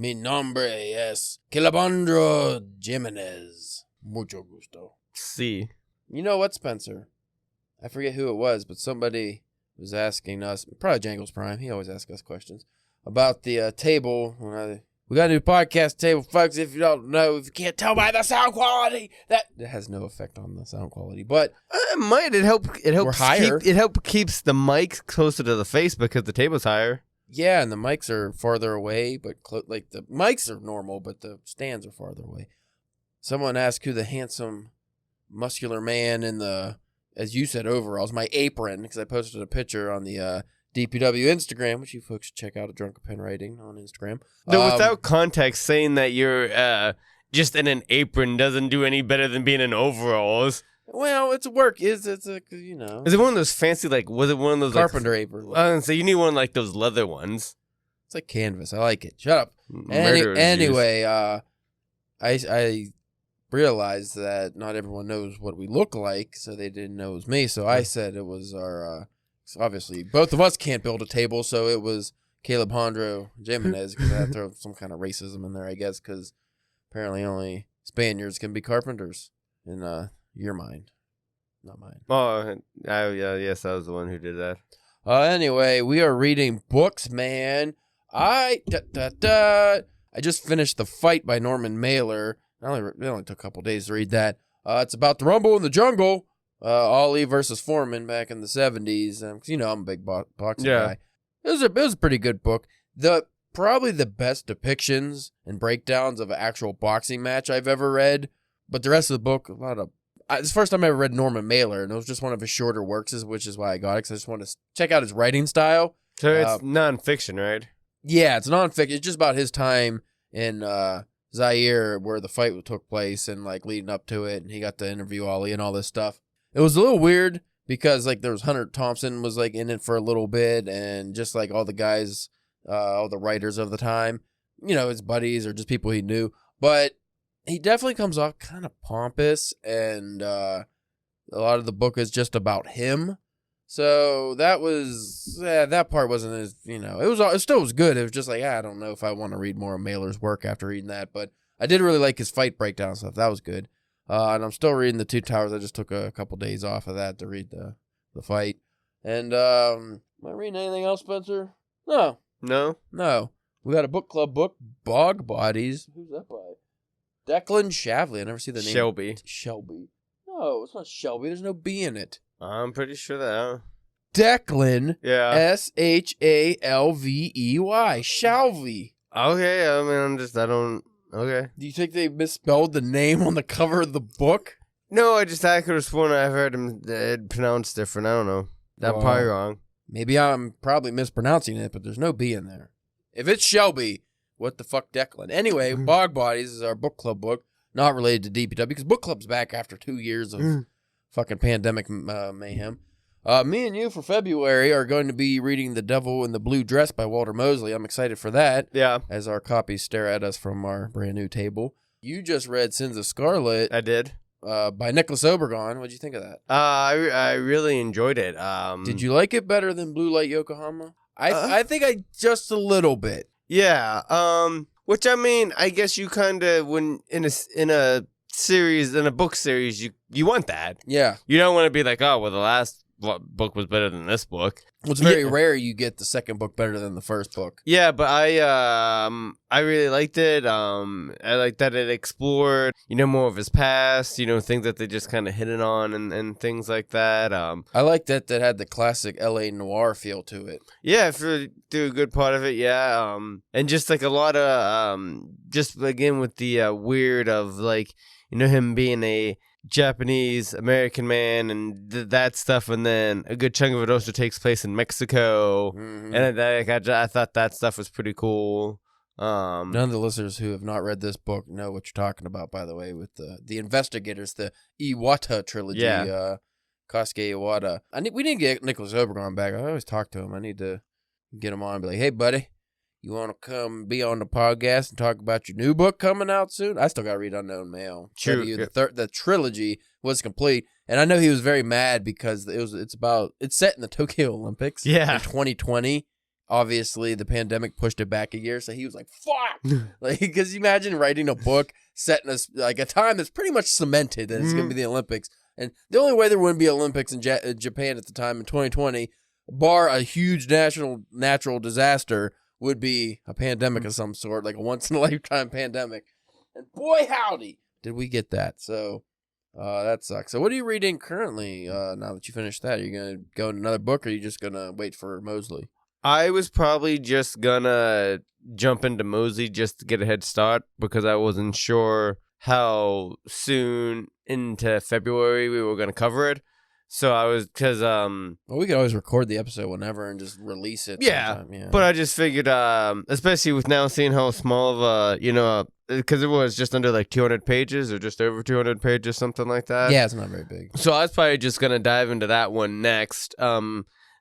Mi nombre es Kilabandro Jimenez. Mucho gusto. See. You know what, Spencer? I forget who it was, but somebody was asking us, probably Jangles Prime, he always asks us questions, about the table. We got a new podcast table, folks. If you don't know, if you can't tell by the sound quality, that has no effect on the sound quality, but it might. It helps. We're higher. It helps keeps the mic closer to the face because the table's higher. Yeah, and the mics are farther away, but like the mics are normal, but the stands are farther away. Someone asked who the handsome, muscular man in the, as you said, overalls, my apron, because I posted a picture on the DPW Instagram, which you folks should check out at Drunken Pen Writing on Instagram. No, without context, saying that you're just in an apron doesn't do any better than being in overalls. Well, it's work. It's a, you know. Is it one of those fancy, like, was it one of those carpenter apron? I was going to say, you need one like those leather ones. It's like canvas. I like it. Shut up. Anyway, I realized that not everyone knows what we look like, so they didn't know it was me. So I said it was our, obviously, both of us can't build a table, so it was Caleb Hondro Jimenez, because I had to throw some kind of racism in there, I guess, because apparently only Spaniards can be carpenters in your mind, not mine. Oh, yes, I was the one who did that. Anyway, we are reading books, man. I just finished The Fight by Norman Mailer. It only took a couple days to read that. It's about the Rumble in the Jungle. Ali versus Foreman back in the 70s. Cause you know I'm a big boxing guy. It was a pretty good book. Probably the best depictions and breakdowns of an actual boxing match I've ever read. But the rest of the book, it's the first time I ever read Norman Mailer, and it was just one of his shorter works, which is why I got it, because I just want to check out his writing style. So it's nonfiction, right? Yeah, it's nonfiction. It's just about his time in Zaire, where the fight took place, and like leading up to it, and he got to interview Ali and all this stuff. It was a little weird because like there was Hunter Thompson was like in it for a little bit, and just like all the guys, all the writers of the time, you know, his buddies or just people he knew, but he definitely comes off kind of pompous, and a lot of the book is just about him. So that part wasn't as, you know, it still was good. It was just like, I don't know if I want to read more of Mailer's work after reading that, but I did really like his fight breakdown stuff. That was good. And I'm still reading The Two Towers. I just took a couple days off of that to read the fight. And am I reading anything else, Spencer? No. We got a book club book, Bog Bodies. Who's that by? Declan Shavley. I never see the name. Shelby. No, it's not Shelby. There's no B in it. I'm pretty sure that. Declan. Yeah. Shalvey. Shalvey. Okay. I mean, okay. Do you think they misspelled the name on the cover of the book? No, I could have sworn I've heard him pronounced different. I don't know. I'm probably wrong. Maybe I'm probably mispronouncing it, but there's no B in there. If it's Shelby, what the fuck, Declan? Anyway, Bog Bodies is our book club book, not related to DPW, because book club's back after 2 years of fucking pandemic mayhem. Me and you for February are going to be reading The Devil in the Blue Dress by Walter Mosley. I'm excited for that. Yeah. As our copies stare at us from our brand new table. You just read Sins of Scarlet. I did. By Nicholas Obregon. What'd you think of that? I really enjoyed it. Did you like it better than Blue Light Yokohama? I think I just a little bit. Yeah. Which I mean, I guess you kind of when in a book series, you want that. Yeah. You don't want to be like, oh, well, the last book was better than this book. Well, it's very rare you get the second book better than the first book. Yeah, but I really liked it. I liked that it explored, more of his past, things that they just kind of hit it on and things like that. I liked that had the classic LA noir feel to it. Yeah, for do a good part of it, yeah. And just like a lot of just again with the weird of like him being a Japanese American man and that stuff, and then a good chunk of it also takes place in Mexico, and I thought that stuff was pretty cool. None of the listeners who have not read this book know what you're talking about, by the way, with the investigators, the Iwata trilogy. Yeah. Kosuke Iwata. We didn't get Nicholas Obregon back. I always talk to him. I need to get him on and be like, hey, buddy, you want to come be on the podcast and talk about your new book coming out soon? I still got to read Unknown Mail. True. The trilogy was complete, and I know he was very mad because it's set in the Tokyo Olympics in 2020. obviously the pandemic pushed it back a year, so he was like, "Fuck!" Like, because you imagine writing a book set in a time that's pretty much cemented that it's going to be the Olympics, and the only way there wouldn't be Olympics in Japan at the time in 2020, bar a huge natural disaster, would be a pandemic of some sort, like a once in a lifetime pandemic. And boy, howdy, did we get that? So. That sucks. So what are you reading currently now that you finished that? Are you going to go into another book, or are you just going to wait for Mosley? I was probably just going to jump into Mosley just to get a head start because I wasn't sure how soon into February we were going to cover it. So I was, because well, we could always record the episode whenever and just release it. Yeah, but I just figured, especially with now seeing how small of a, because it was just under like 200 pages or just over 200 pages, something like that. Yeah, it's not very big. So I was probably just going to dive into that one next.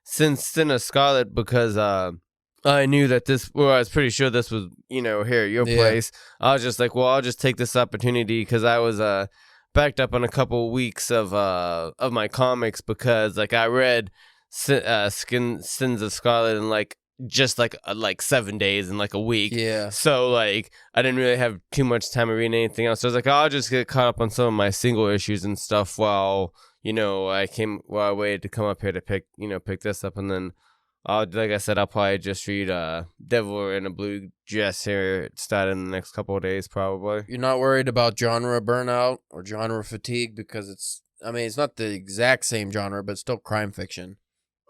Since Sin of Scarlet, because I knew that I was pretty sure this was, here at your place. I was just like, well, I'll just take this opportunity because I was backed up on a couple of weeks of my comics because like I read Sins of Scarlet in like 7 days in like a week. Yeah. So like I didn't really have too much time to read anything else. So I was like, I'll just get caught up on some of my single issues and stuff while I waited to come up here to pick this up, and then like I said, I'll probably just read Devil in a Blue Dress here starting in the next couple of days, probably. You're not worried about genre burnout or genre fatigue because it's not the exact same genre, but it's still crime fiction.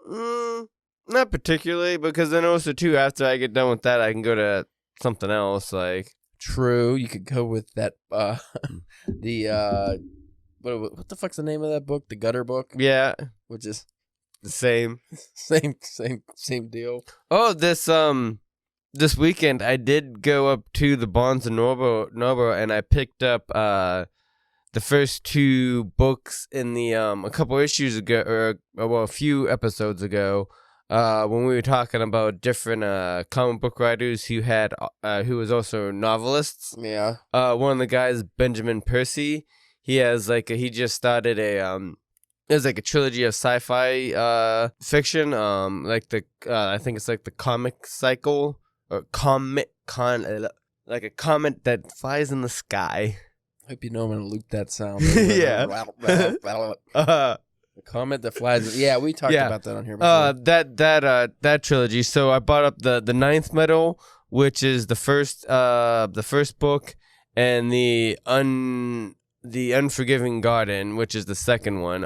Not particularly, because then also, too, after I get done with that, I can go to something else, like... True, you could go with that, what the fuck's the name of that book? The Gutter Book? Yeah. Which is... The same. Same deal. Oh, this weekend I did go up to the Barnes and Noble, and I picked up the first two books in the a couple issues ago, a few episodes ago, when we were talking about different comic book writers who was also novelists. Yeah. One of the guys, Benjamin Percy, he just started there's like a trilogy of sci-fi fiction, I think it's like the comic cycle, or like a comet that flies in the sky. I hope you know I'm going to loop that sound. Yeah. The comet that flies. Yeah, we talked about that on here before. That trilogy. So I bought up the Ninth Metal, which is the first book, and the Unforgiving Garden, which is the second one,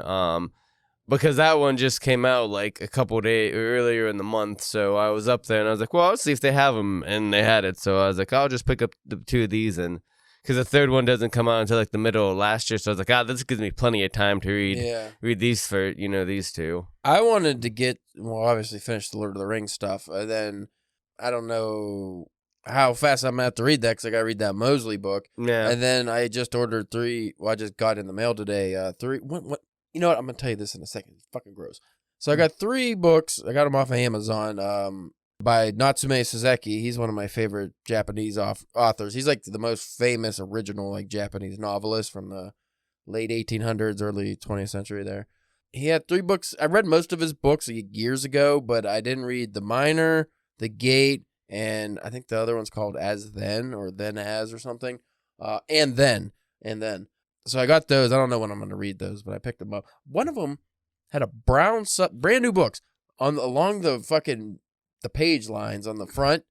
because that one just came out like a couple days earlier in the month. So I was up there and I was like, well, I'll see if they have them, and they had it. So I was like, I'll just pick up the two of these, and because the third one doesn't come out until like the middle of last year. So I was like, this gives me plenty of time to read these for these two. I wanted to obviously finish the Lord of the Rings stuff, and then I don't know how fast I'm going to have to read that because I got to read that Mosley book. Yeah. And then I just ordered 3. Well, I just got in the mail today. 3. What? You know what? I'm going to tell you this in a second. It's fucking gross. So I got 3 books. I got them off of Amazon by Natsume Soseki. He's one of my favorite Japanese authors. He's like the most famous original like Japanese novelist from the late 1800s, early 20th century there. He had 3 books. I read most of his books years ago, but I didn't read The Miner, The Gate, and I think the other one's called As Then or Then As or something. And then. So I got those. I don't know when I'm going to read those, but I picked them up. One of them had a brand new books along the page lines on the front,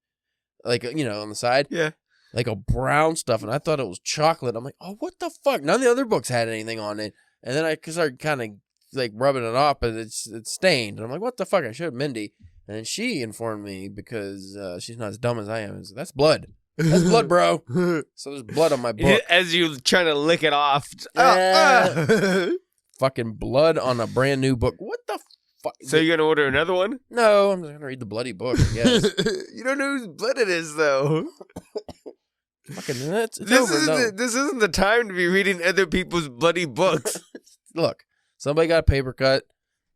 like, on the side. Yeah. Like a brown stuff, and I thought it was chocolate. I'm like, oh, what the fuck? None of the other books had anything on it. And then I started kind of like rubbing it off, but it's stained. And I'm like, what the fuck? I should have Mindy. And she informed me because she's not as dumb as I am. That's blood. That's blood, bro. So there's blood on my book. As you trying to lick it off. Fucking blood on a brand new book. What the fuck? So you're going to order another one? No, I'm just going to read the bloody book, I guess. You don't know whose blood it is, though. Fucking, this isn't the time to be reading other people's bloody books. Look, somebody got a paper cut.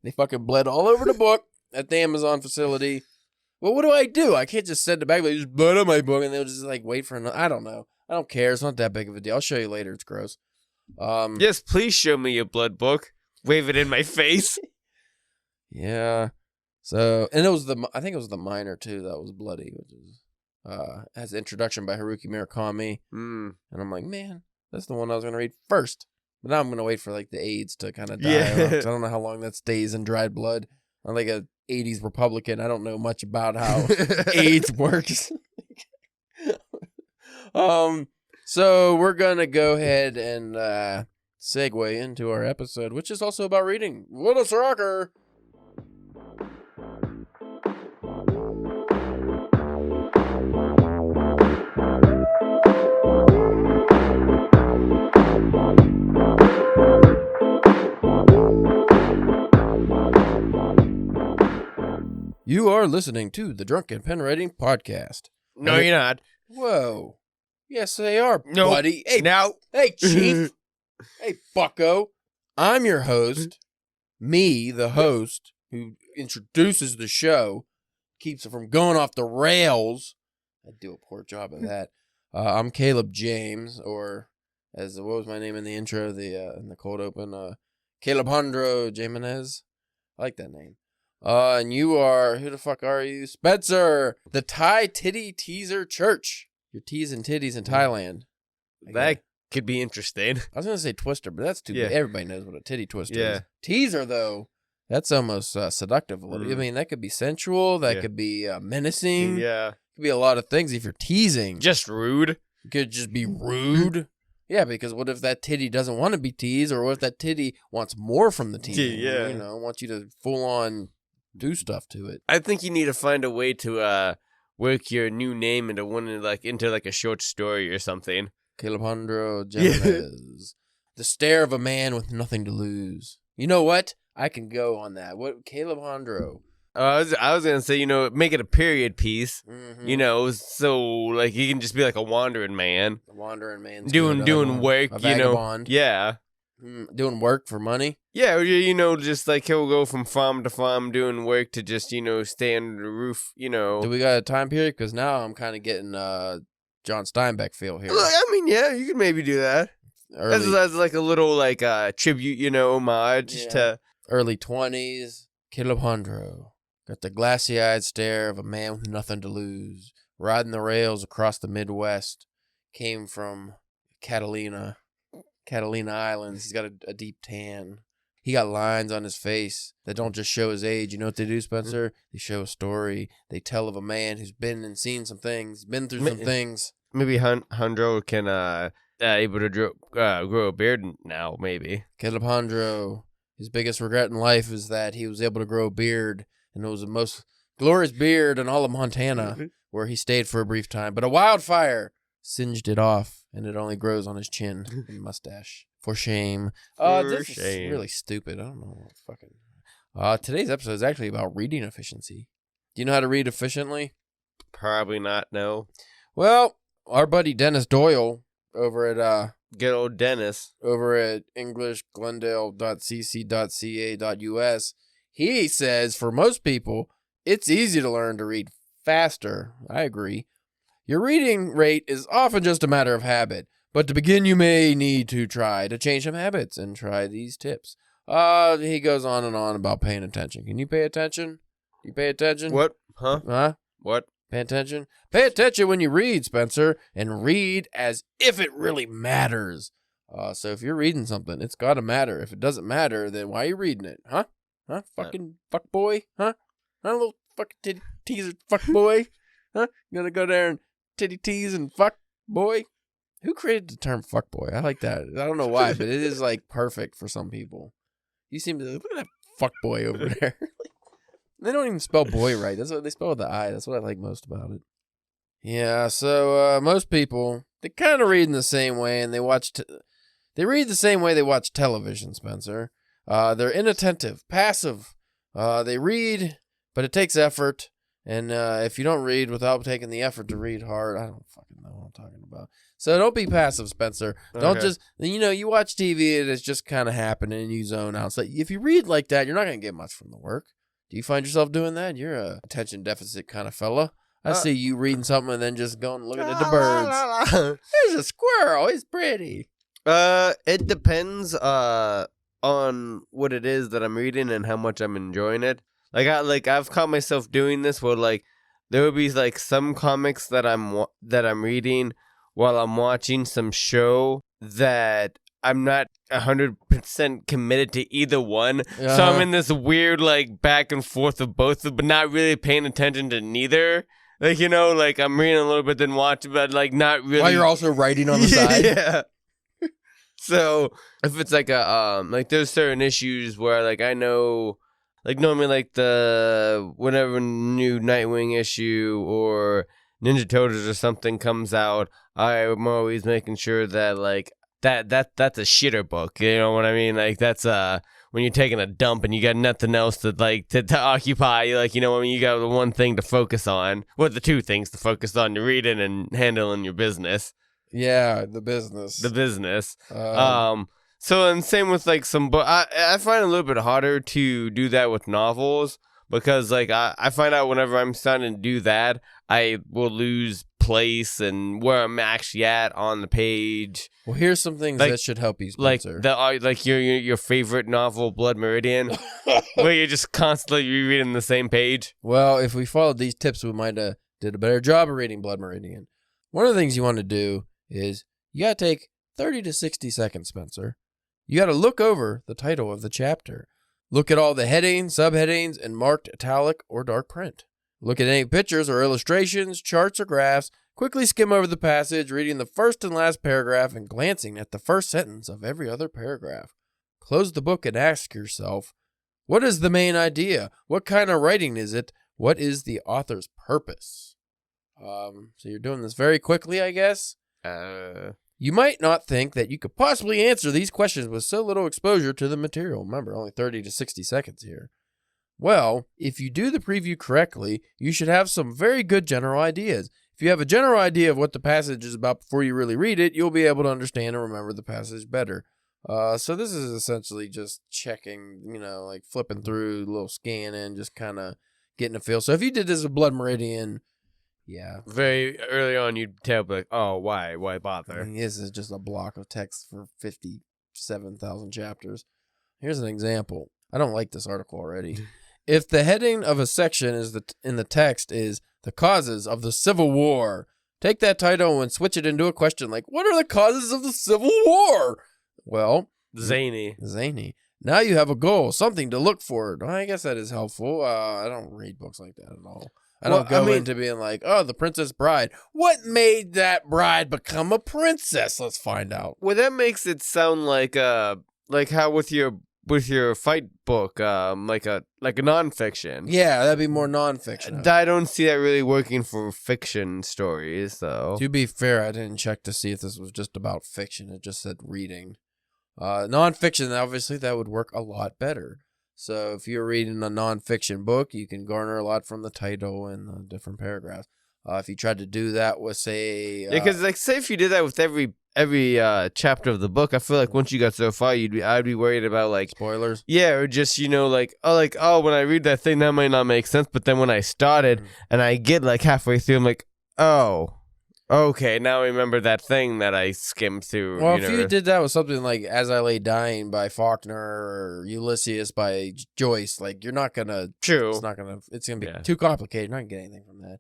They fucking bled all over the book at the Amazon facility. Well, what do? I can't just send it back. Like, just blood on my book, and they'll just like wait for another. I don't know. I don't care. It's not that big of a deal. I'll show you later. It's gross. Yes, please show me your blood book. Wave it in my face. Yeah. So, and I think it was the minor too that was bloody, which is has introduction by Haruki Murakami. Mm. And I'm like, man, that's the one I was gonna read first. But now I'm gonna wait for like the AIDS to kind of die. Yeah. 'Cause I don't know how long that stays in dried blood. I'm like a '80s Republican. I don't know much about how AIDS works. So we're gonna go ahead and segue into our episode, which is also about reading. What a rocker! You are listening to the Drunken Pen Writing Podcast. No, you're not. Whoa. Yes, they are, Nope. buddy. Hey, Now. hey, Chief. Hey, bucko. I'm your host. Me, the host, who introduces the show, keeps it from going off the rails. I do a poor job of that. I'm Caleb James, or as what was my name in the intro, in the cold open? Caleb Hondro Jimenez. I like that name. And you are, who the fuck are you? Spencer, the Thai Titty Teaser Church. You're teasing titties in Thailand. That could be interesting. I was going to say twister, but that's too big. Everybody knows what a titty twister is. Teaser, though, that's almost seductive. I mean, that could be sensual. That could be menacing. Yeah. It could be a lot of things if you're teasing. Just rude. It could just be rude. Yeah, because what if that titty doesn't want to be teased, or what if that titty wants more from the teasing? Yeah. You know, wants you to full on do stuff to it. I think you need to find a way to work your new name into into a short story or something. Caleb Hondro Jimenez. The stare of a man with nothing to lose. You know what? I can go on that. What Caleb Hondro? I was gonna say, make it a period piece. Mm-hmm. So like you can just be like a wandering man. The wandering man doing work, a vagabond. Yeah. Doing work for money. Yeah, just like he'll go from farm to farm doing work to just stay under the roof. Do we got a time period? Because now I'm kind of getting John Steinbeck feel here. I mean, yeah, you could maybe do that. As like a little tribute, homage to early 20s. Caleb Hondro got the glassy-eyed stare of a man with nothing to lose. Riding the rails across the Midwest. Came from Catalina Islands. He's got a deep tan. He got lines on his face that don't just show his age. You know what they do, Spencer? They show a story. They tell of a man who's been and seen some things, been through some things. Maybe Hondro can able to grow a beard now, maybe. Caleb Hondro, his biggest regret in life is that he was able to grow a beard, and it was the most glorious beard in all of Montana, where he stayed for a brief time. But a wildfire singed it off, and it only grows on his chin and mustache. For shame. This is really stupid. I don't know what fucking... today's episode is actually about reading efficiency. Do you know how to read efficiently? Probably not, no. Well, our buddy Dennis Doyle over at... Good old Dennis. Over at englishglendale.cc.ca.us, he says, for most people, it's easy to learn to read faster. I agree. Your reading rate is often just a matter of habit. But to begin, you may need to try to change some habits and try these tips. He goes on and on about paying attention. Can you pay attention? You pay attention? What? Huh? Huh? What? Pay attention? Pay attention when you read, Spencer, and read as if it really matters. So if you're reading something, it's got to matter. If it doesn't matter, then why are you reading it? Huh? Huh? Fucking fuck boy? Huh? Huh? Little fucking titty teaser fuck boy? Huh? You gonna go there and titty tease and fuck boy? Who created the term fuckboy? I like that. I don't know why, but it is like perfect for some people. You seem to look at that fuckboy over there. They don't even spell boy right. That's what they spell with the I. That's what I like most about it. Yeah, so most people, they kind of read in the same way, and they read the same way they watch television, Spencer. They're inattentive, passive. They read, but it takes effort. And if you don't read without taking the effort to read hard, I don't fucking know what I'm talking about. So don't be passive, Spencer. Don't just, you watch TV and it's just kind of happening and you zone out. So if you read like that, you're not going to get much from the work. Do you find yourself doing that? You're a attention deficit kind of fella. I see you reading something and then just going looking at the birds. There's a squirrel. He's pretty. It depends on what it is that I'm reading and how much I'm enjoying it. I've caught myself doing this where like there would be like some comics that I'm reading while I'm watching some show that I'm not 100% committed to either one. So I'm in this weird like back and forth of both, but not really paying attention to neither. Like, you know, like I'm reading a little bit, then watching, but like not really. While you're also writing on the side. Yeah. So if it's like like there's certain issues where like I know, like normally like the whenever new Nightwing issue or Ninja Turtles or something comes out, I'm always making sure that like that's a shitter book. You know what I mean? Like that's when you're taking a dump and you got nothing else to like to occupy, like, you know what I mean, you got the one thing to focus on. Well, the two things to focus on: you're reading and handling your business. Yeah, the business. So and same with like some book. I find it a little bit harder to do that with novels because like I find out whenever I'm starting to do that, I will lose place and where I'm actually at on the page. Well, here's some things that should help you, Spencer. Like your favorite novel, Blood Meridian, where you're just constantly rereading the same page. Well, if we followed these tips, we might have did a better job of reading Blood Meridian. One of the things you want to do is you got to take 30 to 60 seconds, Spencer. You got to look over the title of the chapter. Look at all the headings, subheadings, and marked italic or dark print. Look at any pictures or illustrations, charts or graphs. Quickly skim over the passage, reading the first and last paragraph and glancing at the first sentence of every other paragraph. Close the book and ask yourself, what is the main idea? What kind of writing is it? What is the author's purpose? So you're doing this very quickly, I guess? You might not think that you could possibly answer these questions with so little exposure to the material. Remember, only 30 to 60 seconds here. Well, if you do the preview correctly, you should have some very good general ideas. If you have a general idea of what the passage is about before you really read it, you'll be able to understand and remember the passage better. So this is essentially just checking, you know, like flipping through, a little scanning, just kind of getting a feel. So if you did this with Blood Meridian, yeah. Very early on, you'd tell, like, oh, why bother? I mean, this is just a block of text for 57,000 chapters. Here's an example. I don't like this article already. If the heading of a section in the text is the causes of the Civil War, take that title and switch it into a question like, what are the causes of the Civil War? Well, Zany. Now you have a goal, something to look for. I guess that is helpful. I don't read books like that at all. I don't go into being like, oh, the Princess Bride. What made that bride become a princess? Let's find out. Well, that makes it sound like how with your fight book, like a nonfiction. Yeah, that'd be more nonfiction. I don't see that really working for fiction stories, though. To be fair, I didn't check to see if this was just about fiction. It just said reading. Nonfiction, obviously, that would work a lot better. So if you're reading a nonfiction book, you can garner a lot from the title and the different paragraphs. If you tried to do that with, say... because, like, say if you did that with every chapter of the book, I feel like once you got so far, I'd be worried about, like... spoilers? Yeah, or just, you know, when I read that thing, that might not make sense. But then when I started and I get, like, halfway through, I'm like, oh... okay, now I remember that thing that I skimmed through. Well, if you did that with something like As I Lay Dying by Faulkner or Ulysses by Joyce, like, you're not going to... True. It's going to be too complicated. You're not going to get anything from that.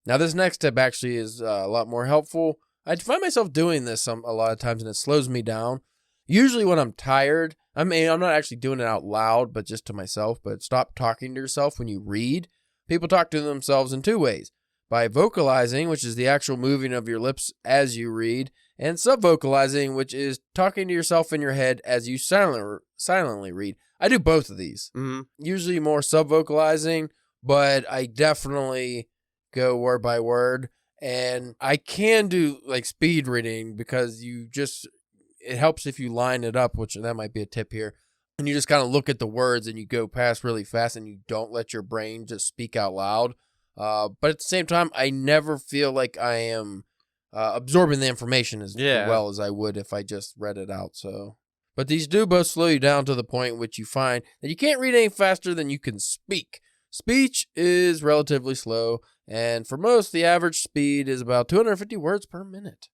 Now, this next tip actually is a lot more helpful. I find myself doing this a lot of times, and it slows me down. Usually when I'm tired, I'm not actually doing it out loud, but just to myself, but stop talking to yourself when you read. People talk to themselves in two ways. By vocalizing, which is the actual moving of your lips as you read, and subvocalizing, which is talking to yourself in your head as you silently read. I do both of these. Mm-hmm. Usually more subvocalizing, but I definitely go word by word. And I can do like speed reading because it helps if you line it up, which that might be a tip here. And you just kind of look at the words and you go past really fast and you don't let your brain just speak out loud. But at the same time, I never feel like I am absorbing the information as well as I would if I just read it out. So, but these do both slow you down to the point in which you find that you can't read any faster than you can speak. Speech is relatively slow, and for most, the average speed is about 250 words per minute.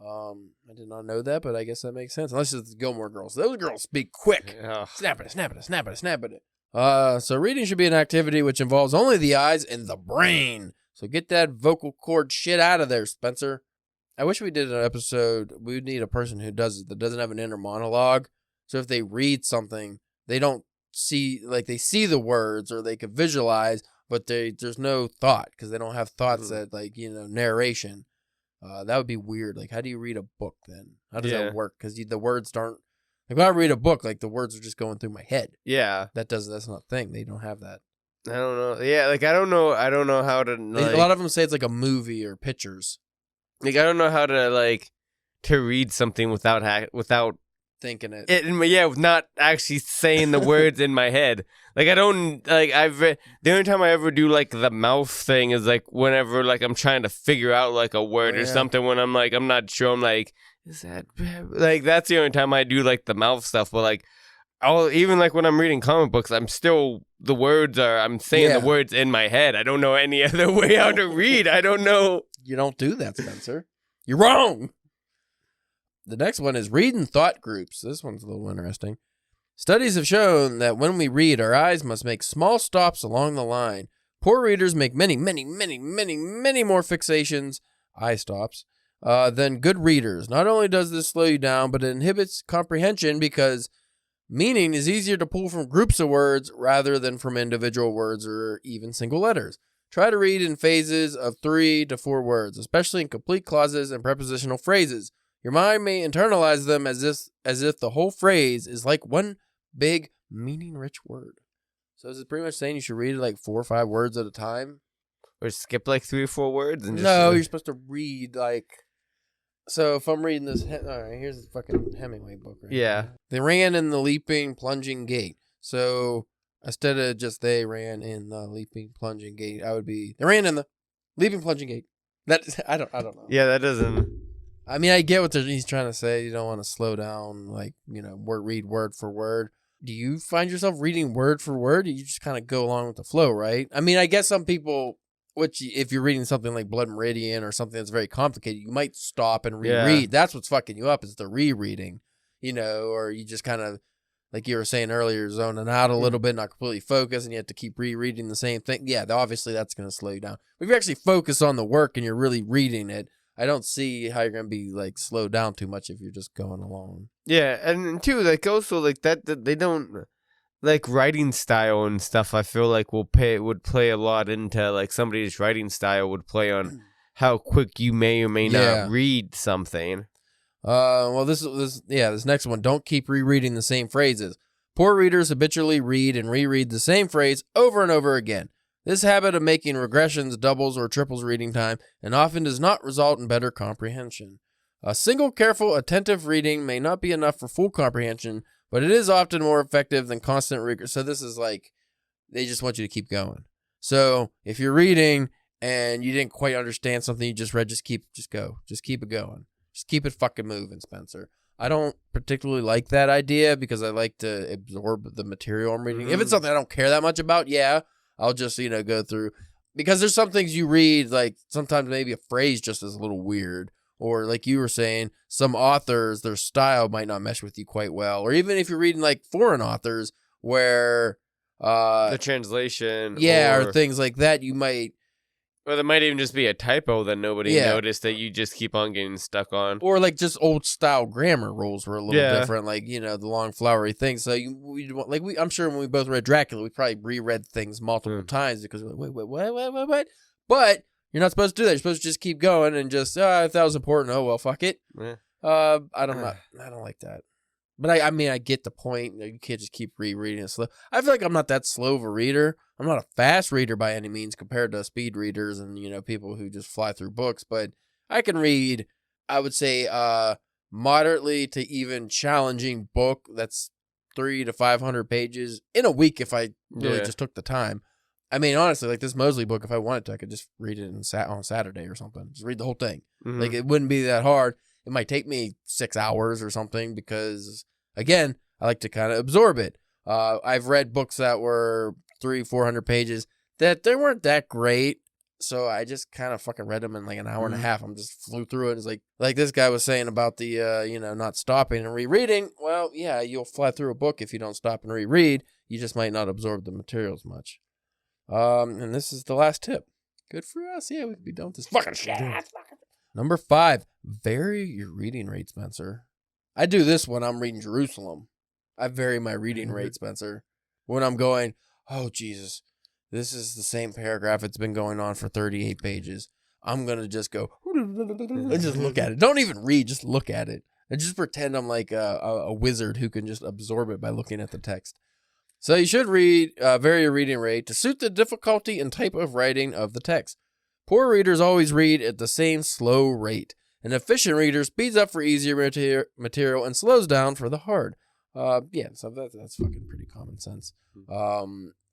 I did not know that, but I guess that makes sense. Unless it's the Gilmore Girls. Those girls speak quick. Yeah. Snap it. So reading should be an activity which involves only the eyes and the brain. So get that vocal cord shit out of there, Spencer. I wish we did an episode. We would need a person who does it that doesn't have an inner monologue. So if they read something, they don't see, like they see the words or they could visualize, but there's no thought because they don't have thoughts that narration. That would be weird. Like, how do you read a book then? How does that work? Because the words aren't, like when I read a book, like the words are just going through my head. Yeah. That's not a thing. They don't have that. I don't know. Yeah, like I don't know how to like, a lot of them say it's like a movie or pictures. Like I don't know how to to read something without thinking it. Not actually saying the words in my head. Like I don't the only time I ever do like the mouth thing is like whenever like I'm trying to figure out like a word or something when I'm like I'm not sure. I'm like, is that like that's the only time I do like the mouth stuff. But like even like when I'm reading comic books, I'm saying the words in my head. I don't know any other way how to read. I don't know. You don't do that, Spencer. You're wrong. The next one is read in thought groups. This one's a little interesting. Studies have shown that when we read, our eyes must make small stops along the line. Poor readers make many, many, many, many, many more fixations, eye stops, than good readers. Not only does this slow you down, but it inhibits comprehension because meaning is easier to pull from groups of words rather than from individual words or even single letters. Try to read in phases of 3 to 4 words, especially in complete clauses and prepositional phrases. Your mind may internalize them as if the whole phrase is like one big meaning-rich word. So is it pretty much saying you should read it like 4 or 5 words at a time? Or skip like 3 or 4 words? And No, you're supposed to read like... So if I'm reading this... All right, here's the fucking Hemingway book right here. They ran in the leaping, plunging gait. So instead of just they ran in the leaping, plunging gait, I would be... They ran in the leaping, plunging gait. That I don't know. Yeah, that doesn't... I mean, I get what he's trying to say. You don't want to slow down, like, read word for word. Do you find yourself reading word for word? Or you just kind of go along with the flow, right? I mean, I guess some people... Which, if you're reading something like Blood Meridian or something that's very complicated, you might stop and reread. Yeah. That's what's fucking you up is the rereading, or you just kind of, like you were saying earlier, zoning out a little bit, not completely focused, and you have to keep rereading the same thing. Yeah, obviously that's going to slow you down. But if you actually focus on the work and you're really reading it, I don't see how you're going to be, like, slowed down too much if you're just going along. Yeah, and too, like, also, like, that they don't... Like writing style and stuff, I feel like would play a lot into like somebody's writing style would play on how quick you may or may not read something. Well, this next one. Don't keep rereading the same phrases. Poor readers habitually read and reread the same phrase over and over again. This habit of making regressions, doubles, or triples reading time and often does not result in better comprehension. A single careful, attentive reading may not be enough for full comprehension, but it is often more effective than constant regression. So this is like, they just want you to keep going. So if you're reading and you didn't quite understand something you just read, just go. Just keep it going. Just keep it fucking moving, Spencer. I don't particularly like that idea because I like to absorb the material I'm reading. If it's something I don't care that much about, I'll just, go through. Because there's some things you read, like sometimes maybe a phrase just is a little weird. Or like you were saying, some authors, their style might not mesh with you quite well. Or even if you're reading like foreign authors where... the translation. Yeah, or things like that, you might... Or there might even just be a typo that nobody noticed that you just keep on getting stuck on. Or like just old style grammar rules were a little different. Like, the long flowery things. So I'm sure when we both read Dracula, we probably reread things multiple times because we're like, wait, what? But... You're not supposed to do that. You're supposed to just keep going and just, if that was important, oh, well, fuck it. Yeah. I don't like that. But I mean, I get the point. You can't just keep rereading it slow. I feel like I'm not that slow of a reader. I'm not a fast reader by any means compared to speed readers and, people who just fly through books. But I can read, I would say, moderately to even challenging book that's 300 to 500 pages in a week if I really just took the time. I mean, honestly, like this Mosley book, if I wanted to, I could just read it on Saturday or something. Just read the whole thing. Mm-hmm. Like, it wouldn't be that hard. It might take me 6 hours or something because, again, I like to kind of absorb it. I've read books that were 300-400 pages that they weren't that great. So I just kind of fucking read them in like an hour and a half. I'm just flew through it. It's like this guy was saying about the, not stopping and rereading. Well, yeah, you'll fly through a book if you don't stop and reread. you just might not absorb the materials much. And this is the last tip. Good for us. Yeah, we could be done with this fucking shit. Number 5, vary your reading rate, Spencer. I do this when I'm reading Jerusalem. I vary my reading rate, Spencer. When I'm going, oh, Jesus, this is the same paragraph. It's been going on for 38 pages. I'm going to just go and just look at it. Don't even read, just look at it. And just pretend I'm like a wizard who can just absorb it by looking at the text. So you should vary your reading rate to suit the difficulty and type of writing of the text. Poor readers always read at the same slow rate. An efficient reader speeds up for easier material and slows down for the hard. So that's fucking pretty common sense.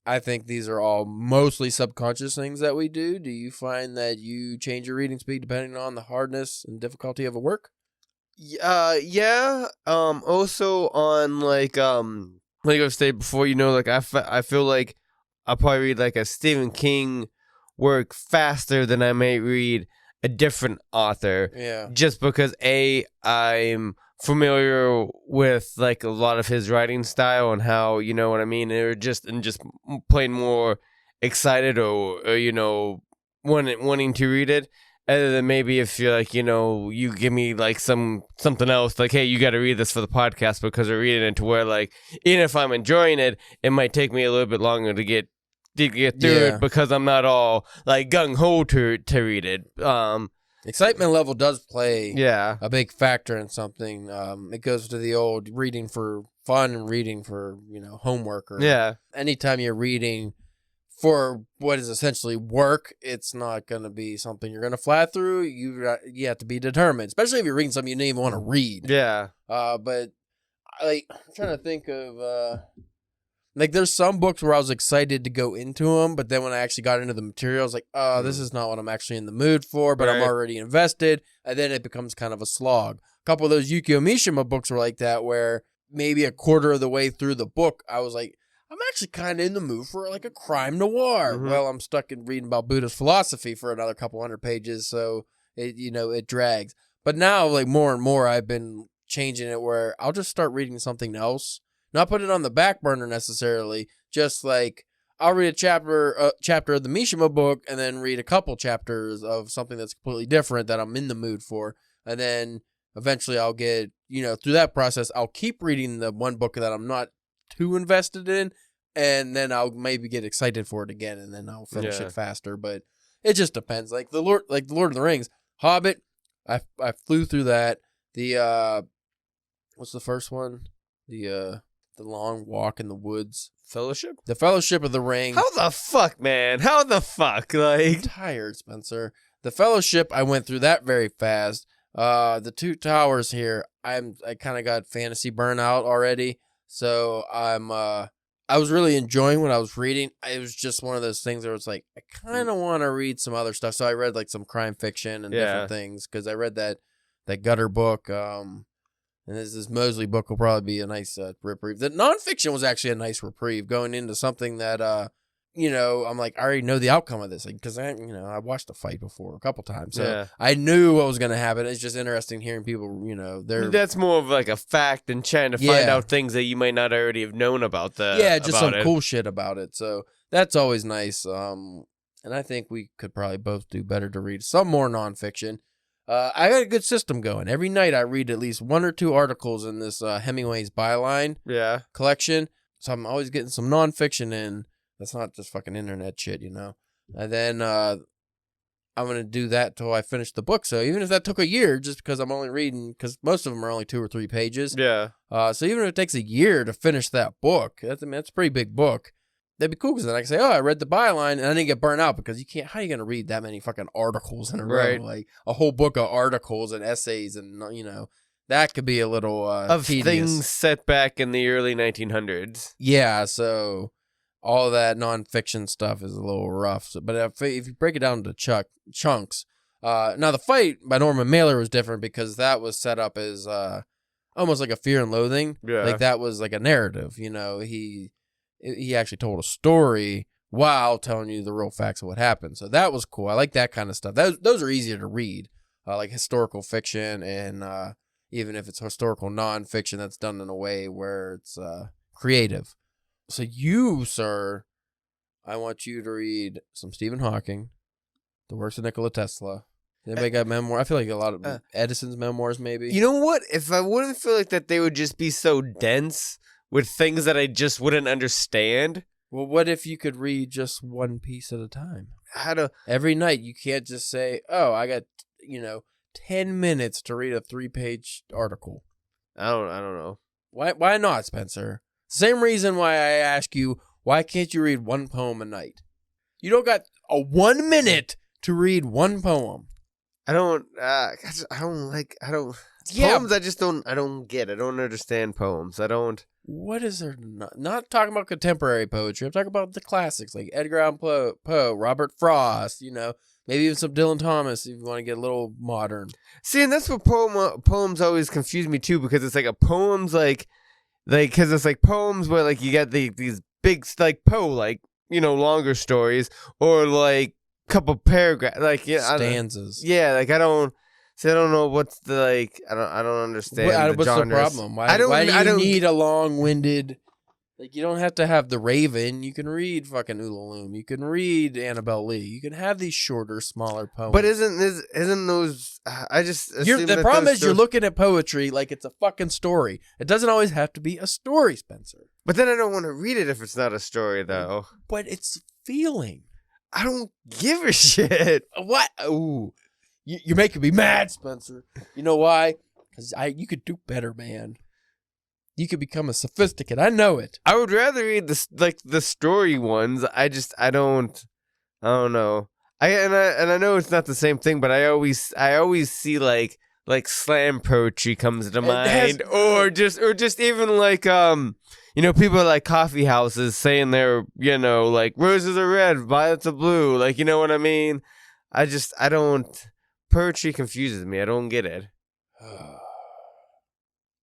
I think these are all mostly subconscious things that we do. Do you find that you change your reading speed depending on the hardness and difficulty of a work? Yeah. Also on like I've stated before, like I feel like I'll probably read like a Stephen King work faster than I may read a different author. Yeah. Just because I'm familiar with like a lot of his writing style and how, you know what I mean, or just plain more excited or wanting to read it. Other than maybe if you're like, you give me like something else, like, hey, you got to read this for the podcast because we're reading it, to where like, even if I'm enjoying it, it might take me a little bit longer to get through it because I'm not all like gung ho to read it. Excitement level does play a big factor in something. It goes to the old reading for fun and reading for homework or anytime you're reading for what is essentially work, it's not going to be something you're going to fly through. You have to be determined, especially if you're reading something you didn't even want to read. Yeah. But I'm trying to think of there's some books where I was excited to go into them, but then when I actually got into the material, I was like, oh, this is not what I'm actually in the mood for, but I'm already invested, and then it becomes kind of a slog. A couple of those Yukio Mishima books were like that, where maybe a quarter of the way through the book, I was like, I'm actually kind of in the mood for like a crime noir. Mm-hmm. Well, I'm stuck in reading about Buddhist philosophy for another couple hundred pages, so it drags. But now, like more and more, I've been changing it where I'll just start reading something else. Not put it on the back burner necessarily, just like I'll read a chapter of the Mishima book and then read a couple chapters of something that's completely different that I'm in the mood for. And then eventually I'll get, through that process, I'll keep reading the one book that I'm not too invested in, and then I'll maybe get excited for it again, and then I'll finish it faster. But it just depends. Like the Lord of the Rings, Hobbit, I flew through that. The what's the first one? The Long Walk in the Woods. Fellowship? The Fellowship of the Ring. How the fuck, man? How the fuck? Like, I'm tired, Spencer. The Fellowship, I went through that very fast. The Two Towers here, I kind of got fantasy burnout already. So I was really enjoying what I was reading. It was just one of those things where it's like, I kind of want to read some other stuff. So I read like some crime fiction and different things, because I read that Gutter book. And this Mosley book will probably be a nice reprieve. The nonfiction was actually a nice reprieve, going into something that, I'm like, I already know the outcome of this, because I watched the fight before a couple times, so I knew what was going to happen. It's just interesting hearing people, that's more of like a fact than trying to find out things that you might not already have known about cool shit about it. So that's always nice. And I think we could probably both do better to read some more nonfiction. I got a good system going. Every night I read at least 1 or 2 articles in this Hemingway's Byline collection. So I'm always getting some nonfiction in. That's not just fucking internet shit, And then I'm going to do that till I finish the book. So even if that took a year, just because I'm only reading, because most of them are only 2 or 3 pages. Yeah. So even if it takes a year to finish that book, that's a pretty big book. That'd be cool, because then I can say, I read the byline, and I didn't get burnt out, because you can't. How are you going to read that many fucking articles in a row? Like a whole book of articles and essays, and that could be a little of tedious. Things set back in the early 1900s. Yeah, so all that nonfiction stuff is a little rough. So, but if you break it down to chunks, now the fight by Norman Mailer was different, because that was set up as almost like a Fear and Loathing. Yeah. Like that was like a narrative. He actually told a story while telling you the real facts of what happened. So that was cool. I like that kind of stuff. Those are easier to read, like historical fiction, and even if it's historical nonfiction that's done in a way where it's creative. So you, sir, I want you to read some Stephen Hawking, the works of Nikola Tesla. Anybody got memoir? I feel like a lot of Edison's memoirs, maybe. You know what? If I wouldn't feel like that, they would just be so dense with things that I just wouldn't understand. Well, what if you could read just one piece at a time? Every night, you can't just say, "Oh, I got 10 minutes to read a 3-page article." I don't know. Why not, Spencer? Same reason why I ask you, why can't you read one poem a night? You don't got a 1 minute to read one poem. Yeah. Poems, I don't get. I don't understand poems. I don't. What is there? Not talking about contemporary poetry. I'm talking about the classics like Edgar Allan Poe, Robert Frost, maybe even some Dylan Thomas if you want to get a little modern. See, and that's what poems always confuse me too, because it's like a poems because it's like poems where like you get these big like Poe, like, longer stories, or like couple paragraphs, like stanzas. I don't know what's the like. I don't understand. What's genres. the problem? Why do you need a long-winded? Like, you don't have to have The Raven. You can read fucking Ulalume. You can read Annabelle Lee. You can have these shorter, smaller poems. But isn't those? I just the problem is you're looking at poetry like it's a fucking story. It doesn't always have to be a story, Spencer. But then I don't want to read it if it's not a story, though. But it's feeling. I don't give a shit. What? Ooh. You're making me mad, Spencer. You know why? Because you could do better, man. You could become a sophisticate. I know it. I would rather read the story ones. I don't know. I know it's not the same thing, but I always see like slam poetry comes to mind, or just even like people at like coffee houses saying they're like roses are red, violets are blue, like, you know what I mean? I don't. Poetry confuses me. I don't get it.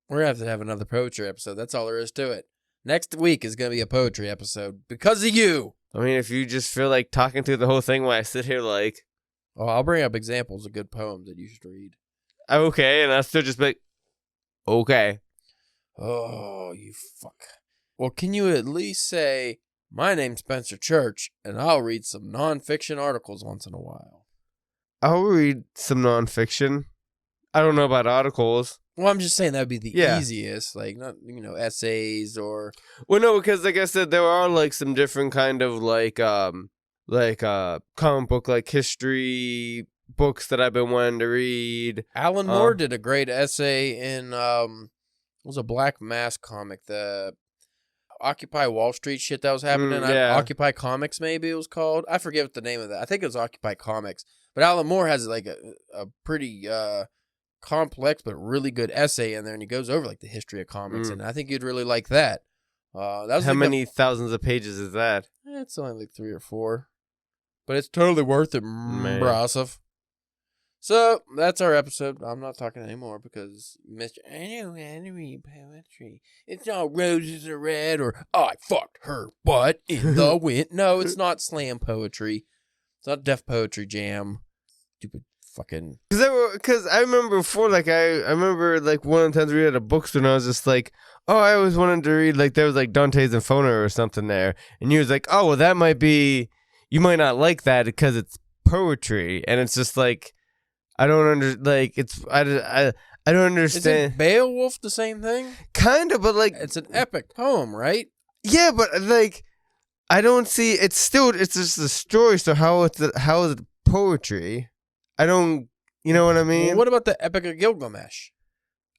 We're going to have another poetry episode. That's all there is to it. Next week is going to be a poetry episode because of you. I mean, if you just feel like talking through the whole thing while I sit here like... Oh, I'll bring up examples of good poems that you should read. Okay, and I'll still just be like, okay. Oh, you fuck. Well, can you at least say, my name's Spencer Church, and I'll read some nonfiction articles once in a while? I'll read some nonfiction. I don't know about articles. Well, I'm just saying that would be the easiest, like, not, essays or... Well, no, because like I said, there are like some different kind of like comic book, like history books that I've been wanting to read. Alan Moore did a great essay in, it was a Black Mass comic, the Occupy Wall Street shit that was happening. Occupy Comics, maybe it was called. I forget what the name of that. I think it was Occupy Comics. But Alan Moore has like a pretty... complex but really good essay in there, and he goes over like the history of comics, and I think you'd really like that. That was how many thousands of pages is that? It's only like 3 or 4, but it's totally worth it, Brasov. So that's our episode. I'm not talking anymore because Mr. I don't want to read poetry. It's all roses are red, or I fucked her butt in the wind. No, it's not slam poetry. It's not Def Poetry Jam. Stupid. Fucking because I remember before, like I remember like one of the times we had a bookstore and I was just like, oh, I always wanted to read, like there was like Dante's Inferno or something there, and he was like, oh, well, that might be, you might not like that because it's poetry, and it's just like I don't understand. Isn't Beowulf the same thing? Kind of, but like it's an epic poem, right? Yeah, but like I don't see, it's just a story. So how is it poetry? I don't, you know what I mean? Well, what about the Epic of Gilgamesh?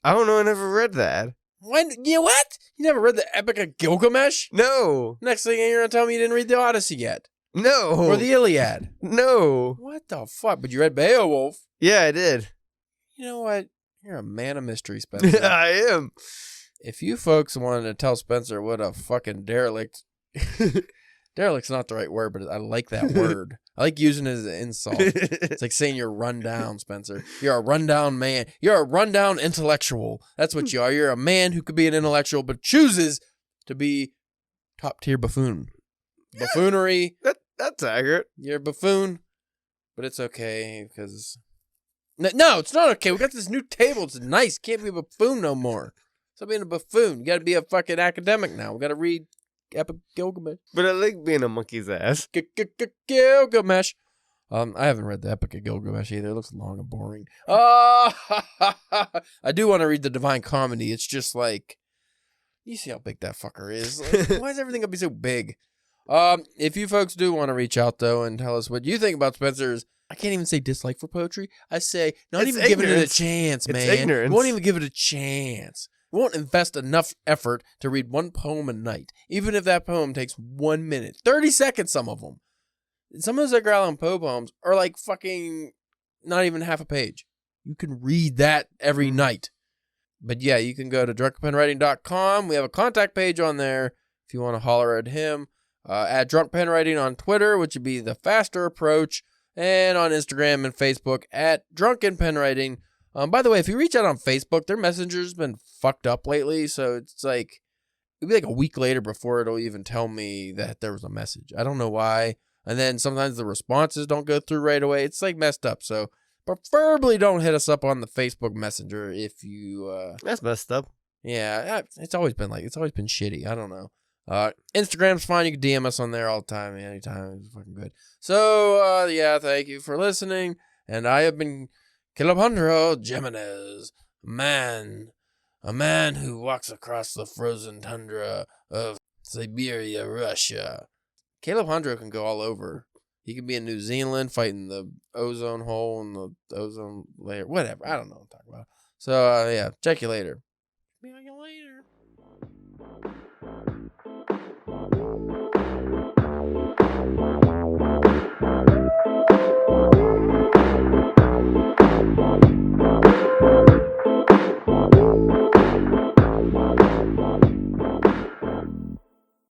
I don't know. I never read that. What? You never read the Epic of Gilgamesh? No. Next thing you're going to tell me you didn't read the Odyssey yet. No. Or the Iliad. No. What the fuck? But you read Beowulf. Yeah, I did. You know what? You're a man of mystery, Spencer. I am. If you folks wanted to tell Spencer what a fucking derelict... Derelict's not the right word, but I like that word. I like using it as an insult. It's like saying you're run down, Spencer. You're a rundown man. You're a rundown intellectual. That's what you are. You're a man who could be an intellectual, but chooses to be top-tier buffoon. Yeah, buffoonery. That's accurate. You're a buffoon, but it's okay because... No, it's not okay. We got this new table. It's nice. Can't be a buffoon no more. Stop being a buffoon. You got to be a fucking academic now. We got to read Epic Gilgamesh. But I like being a monkey's ass. Gilgamesh. I haven't read the Epic of Gilgamesh either. It looks long and boring. I do want to read the Divine Comedy. It's just like, you see how big that fucker is. Like, why is everything gonna be so big? If you folks do want to reach out though and tell us what you think about Spencer's, I can't even say dislike for poetry. I say not even giving it a chance, man. It's ignorance. We won't even give it a chance. We won't invest enough effort to read one poem a night, even if that poem takes 1 minute, 30 seconds. Some of them. Some of those Edgar Allan Poe poems are like fucking not even half a page. You can read that every night. But yeah, you can go to drunkenpenwriting.com. We have a contact page on there if you want to holler at him. At drunkenpenwriting on Twitter, which would be the faster approach. And on Instagram and Facebook at drunkenpenwriting. By the way, if you reach out on Facebook, their messenger's been fucked up lately. So it's like, it'll be like a week later before it'll even tell me that there was a message. I don't know why. And then sometimes the responses don't go through right away. It's like messed up. So preferably don't hit us up on the Facebook Messenger if you... That's messed up. Yeah, it's always been shitty. I don't know. Instagram's fine. You can DM us on there all the time. Anytime. It's fucking good. So, yeah, thank you for listening. And I have been Kilabandro Jimenez. A man who walks across the frozen tundra of Siberia, Russia. Caleb Hundro can go all over. He could be in New Zealand fighting the ozone hole and the ozone layer. Whatever. I don't know what I'm talking about. So, yeah. Check you later.